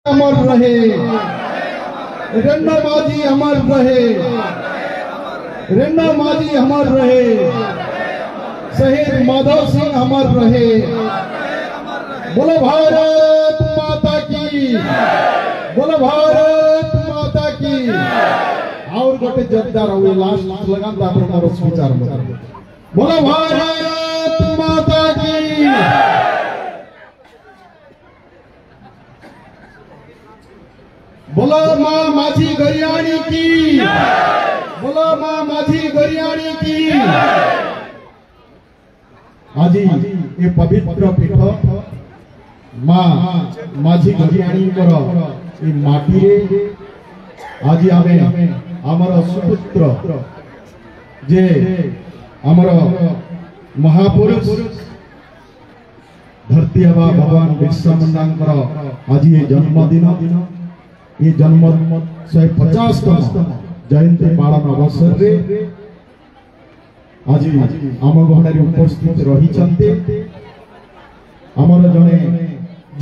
अमर रहे, रेन्ना माजी अमर रहे, रेन्ना माजी अमर रहे, शहीद माधव सिंह अमर रहे। बोलो भारत माता की, बोलो भारत माता की। और गोटे जोरदार हुए लास्ट लगान तापर मोर विचार में बोलो भारत माता की। बोलो माँ माझी गरियाणी की, बोलो माँ माझी गरियाणी की। आज ये पवित्र पीठ माँ माझी गरियाणी ये माटी आज आमे आमर सुपुत्र जे आमर महापुरुष धरती हवा भगवान बिरसा मुंडा आज ये जन्मदिन, ये जन्म 150तम जयंती पालन अवसर रे आज आम गहन उपस्थित रही आमर जड़े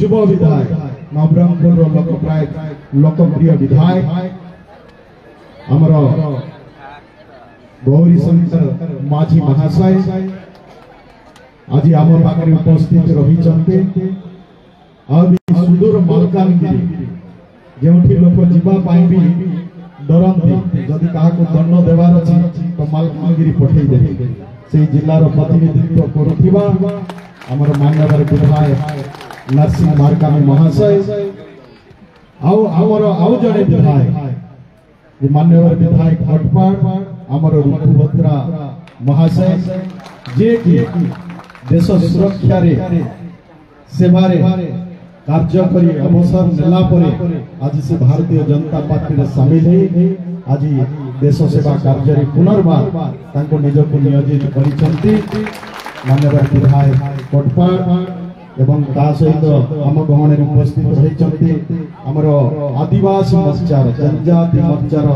युव विधायक नवरंगपुर लोकप्रिय विधायक आमर गौरी शंकर माझी महाशय आज आम पाखे उपस्थित रही सुदूर मालकानगिरी जो लोक जावाई भी डरती जदि क्या दंड देवार अच्छी तो मालकानगिरी पठेदेवे से जिलार प्रतिनिधित्व करुवा आमर मान्यवर विधायक नरसिंह मार्कामी महाशय आमर आउ जड़े विधायक मान्यवर विधायक हटपाड़ आमर ऋतुभद्रा महाशय जे कि देश सुरक्षा रे सेवारे कार्य करी अवसर नेला परे आज से भारतीय जनता पार्टी रे शामिल है। आज देश सेवा कार्य रे पुनर्बार तांको निजको नियोजित करिसंती मान्यवर विधायक कोटपाड़ एवं ता सहित आम गहन उपस्थित रही आमर आदिवासी मोर्चार जनजाति मोर्चार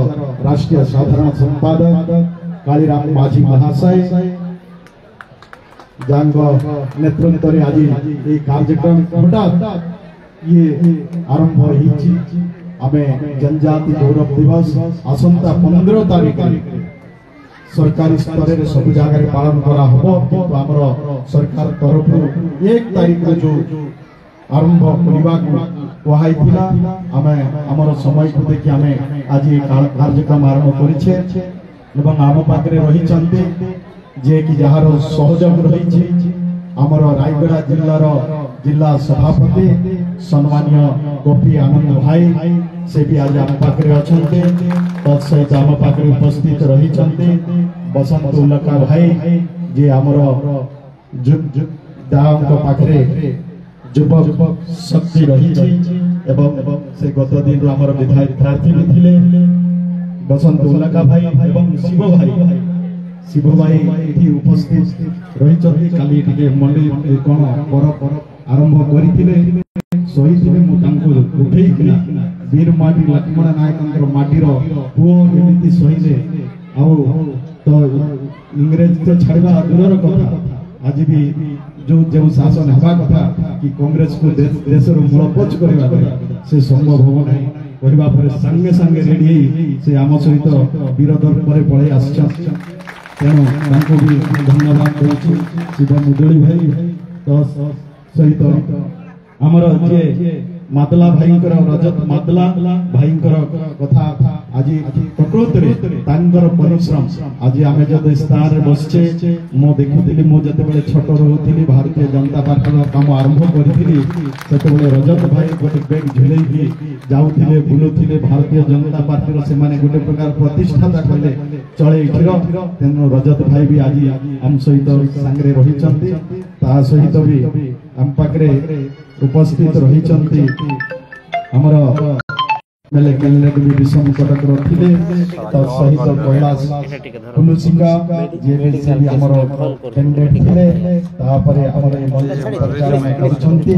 राष्ट्रीय साधारण संपादक कालीराम माझी महाशय जांग नेतृत्व आज ये कार्यक्रम हठात ये आरंभ होइछि। आमे जनजाति गौरव दिवस आसंता 15 तारीख सरकारी स्तर में सब जगह पालन करा हबो किंतु हमर सरकार तरफ 1 तारीख जो आरंभ करबा कहाई थिला आमे हमर समय को देखि आमे आज ये कार्यक्रम आरंभ करिछे एवं आम पाखरे रही चंते जे कि जहार सहयोग रही आमर रायगड़ा जिलार जिला सभापति सम्मानीय गोपी आनंद भाई से भी आज आम पाखरे अछंते तत्सहित आम पाखरे उपस्थित रही बसंत उल्लका भाई जे आमर पाखरे युवक शक्ति रही एवं से गत दिन आमर विधायक प्रार्थी भी थिले बसंत उल्लका भाई एवं शिव भाई ये उपस्थित रही काली मंडी कौन पर आरंभ करते शहीद उठे वीर माटी लक्ष्मण नायक माटीर पुओ एमती शहीद तो इंग्रेज तो छाड़ा दूर कथा आज भी जो जो शासन हवा कथा कि कांग्रेस को देश मूलपोच करवा से संभव हो ना करबा पर संगे संगे रेडी से आम सहित वीर दर्पर पड़े आस तेणु भी धन्यवाद दूसरी शिव मुदुली भाई तो सहित आमर जे मादला भाई रजत मादला भाई कथा आज प्रकृत परिश्रम आज आम जो स्थान बसचे मो देखुली मो जिते छोट रोली भारतीय जनता पार्टी काम आरंभ करी से रजत भाई गोटे बैग झुले जाऊे बुलूले भारतीय जनता पार्टी से गोटे प्रकार प्रतिष्ठाता कहले चले तेणु रजत भाई भी आज आम सहित सांगे रही सहित भी आम पाखे उपस्थित रही हमर मेले कैंडिडेट भी विषम कटक रखिले सहित कैलाश फुलुसिंगा जे भी हमर कैंडिडेट थिले तापरे हमर मंच प्रचार में करछंती।